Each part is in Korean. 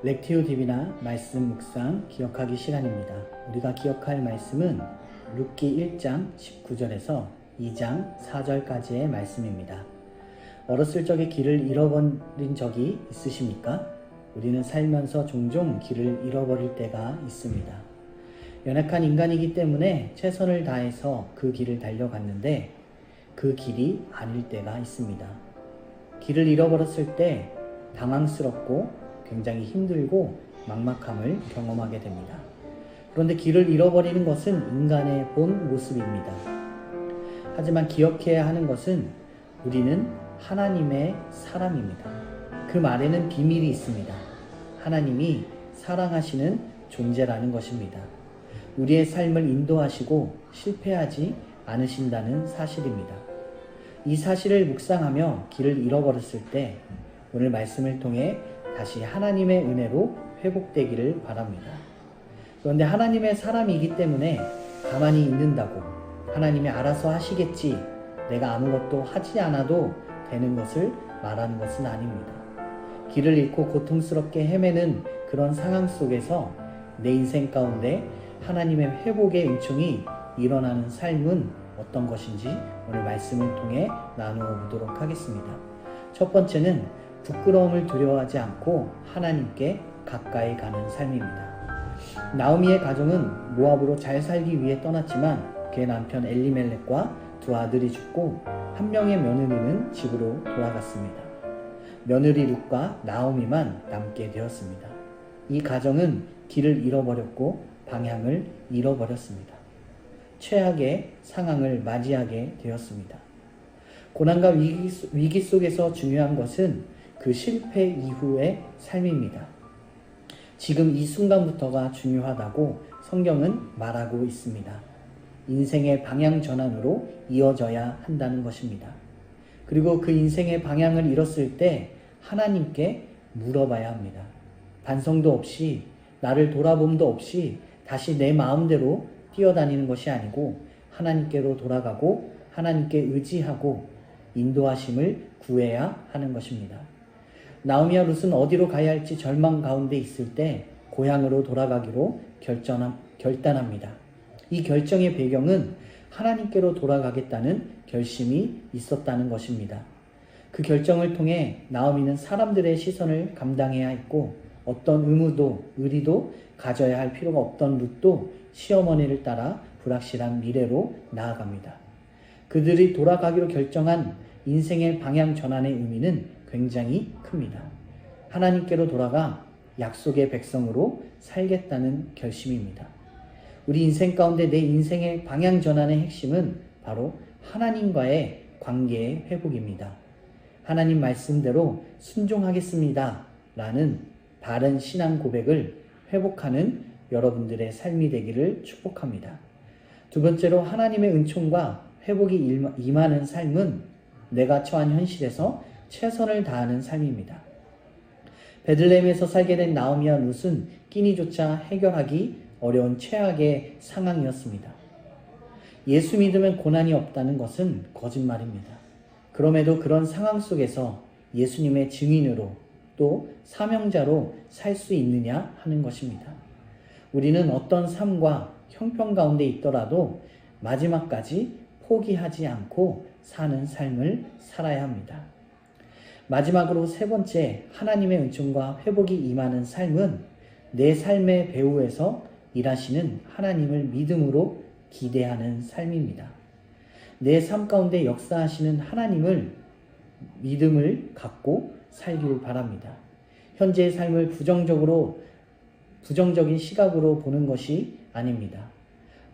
렉티오 디비나 말씀 묵상 기억하기 시간입니다. 우리가 기억할 말씀은 룻기 1장 19절에서 2장 4절까지의 말씀입니다. 어렸을 적에 길을 잃어버린 적이 있으십니까? 우리는 살면서 종종 길을 잃어버릴 때가 있습니다. 연약한 인간이기 때문에 최선을 다해서 그 길을 달려갔는데 그 길이 아닐 때가 있습니다. 길을 잃어버렸을 때 당황스럽고 굉장히 힘들고 막막함을 경험하게 됩니다. 그런데 길을 잃어버리는 것은 인간의 본 모습입니다. 하지만 기억해야 하는 것은 우리는 하나님의 사람입니다. 그 말에는 비밀이 있습니다. 하나님이 사랑하시는 존재라는 것입니다. 우리의 삶을 인도하시고 실패하지 않으신다는 사실입니다. 이 사실을 묵상하며 길을 잃어버렸을 때 오늘 말씀을 통해 다시 하나님의 은혜로 회복되기를 바랍니다. 그런데 하나님의 사람이기 때문에 가만히 있는다고 하나님이 알아서 하시겠지, 내가 아무것도 하지 않아도 되는 것을 말하는 것은 아닙니다. 길을 잃고 고통스럽게 헤매는 그런 상황 속에서 내 인생 가운데 하나님의 회복의 은총이 일어나는 삶은 어떤 것인지 오늘 말씀을 통해 나누어 보도록 하겠습니다. 첫 번째는 부끄러움을 두려워하지 않고 하나님께 가까이 가는 삶입니다. 나오미의 가정은 모압으로 잘 살기 위해 떠났지만 그의 남편 엘리멜렉과 두 아들이 죽고 한 명의 며느리는 집으로 돌아갔습니다. 며느리 룻과 나오미만 남게 되었습니다. 이 가정은 길을 잃어버렸고 방향을 잃어버렸습니다. 최악의 상황을 맞이하게 되었습니다. 고난과 위기 속에서 중요한 것은 그 실패 이후의 삶입니다. 지금 이 순간부터가 중요하다고 성경은 말하고 있습니다. 인생의 방향 전환으로 이어져야 한다는 것입니다. 그리고 그 인생의 방향을 잃었을 때 하나님께 물어봐야 합니다. 반성도 없이, 나를 돌아봄도 없이 다시 내 마음대로 뛰어다니는 것이 아니고 하나님께로 돌아가고 하나님께 의지하고 인도하심을 구해야 하는 것입니다. 나오미와 룻은 어디로 가야 할지 절망 가운데 있을 때 고향으로 돌아가기로 결단합니다. 이 결정의 배경은 하나님께로 돌아가겠다는 결심이 있었다는 것입니다. 그 결정을 통해 나오미는 사람들의 시선을 감당해야 했고 어떤 의리도 가져야 할 필요가 없던 룻도 시어머니를 따라 불확실한 미래로 나아갑니다. 그들이 돌아가기로 결정한 인생의 방향 전환의 의미는 굉장히 큽니다. 하나님께로 돌아가 약속의 백성으로 살겠다는 결심입니다. 우리 인생 가운데 내 인생의 방향 전환의 핵심은 바로 하나님과의 관계의 회복입니다. 하나님 말씀대로 순종하겠습니다 라는 바른 신앙 고백을 회복하는 여러분들의 삶이 되기를 축복합니다. 두 번째로 하나님의 은총과 회복이 임하는 삶은 내가 처한 현실에서 최선을 다하는 삶입니다. 베들레헴에서 살게 된 나오미와 룻은 끼니조차 해결하기 어려운 최악의 상황이었습니다. 예수 믿으면 고난이 없다는 것은 거짓말입니다. 그럼에도 그런 상황 속에서 예수님의 증인으로 또 사명자로 살 수 있느냐 하는 것입니다. 우리는 어떤 삶과 형편 가운데 있더라도 마지막까지 포기하지 않고 사는 삶을 살아야 합니다. 마지막으로 세 번째, 하나님의 은총과 회복이 임하는 삶은 내 삶의 배후에서 일하시는 하나님을 믿음으로 기대하는 삶입니다. 내 삶 가운데 역사하시는 하나님을 믿음을 갖고 살기를 바랍니다. 현재의 삶을 부정적인 시각으로 보는 것이 아닙니다.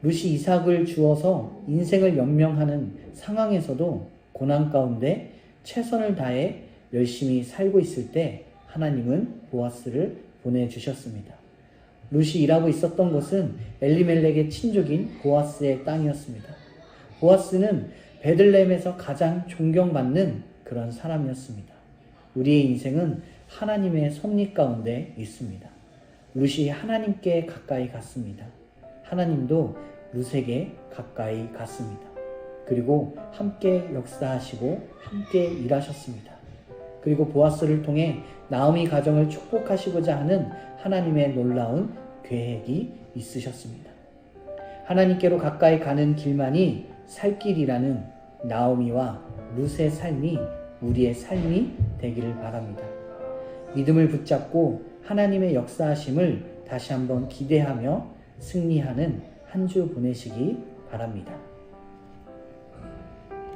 룻이 이삭을 주어서 인생을 연명하는 상황에서도 고난 가운데 최선을 다해 열심히 살고 있을 때 하나님은 보아스를 보내주셨습니다. 룻이 일하고 있었던 곳은 엘리멜렉의 친족인 보아스의 땅이었습니다. 보아스는 베들레헴에서 가장 존경받는 그런 사람이었습니다. 우리의 인생은 하나님의 섭리 가운데 있습니다. 룻이 하나님께 가까이 갔습니다. 하나님도 룻에게 가까이 갔습니다. 그리고 함께 역사하시고 함께 일하셨습니다. 그리고 보아스를 통해 나오미 가정을 축복하시고자 하는 하나님의 놀라운 계획이 있으셨습니다. 하나님께로 가까이 가는 길만이 살 길이라는 나오미와 룻의 삶이 우리의 삶이 되기를 바랍니다. 믿음을 붙잡고 하나님의 역사하심을 다시 한번 기대하며 승리하는 한 주 보내시기 바랍니다.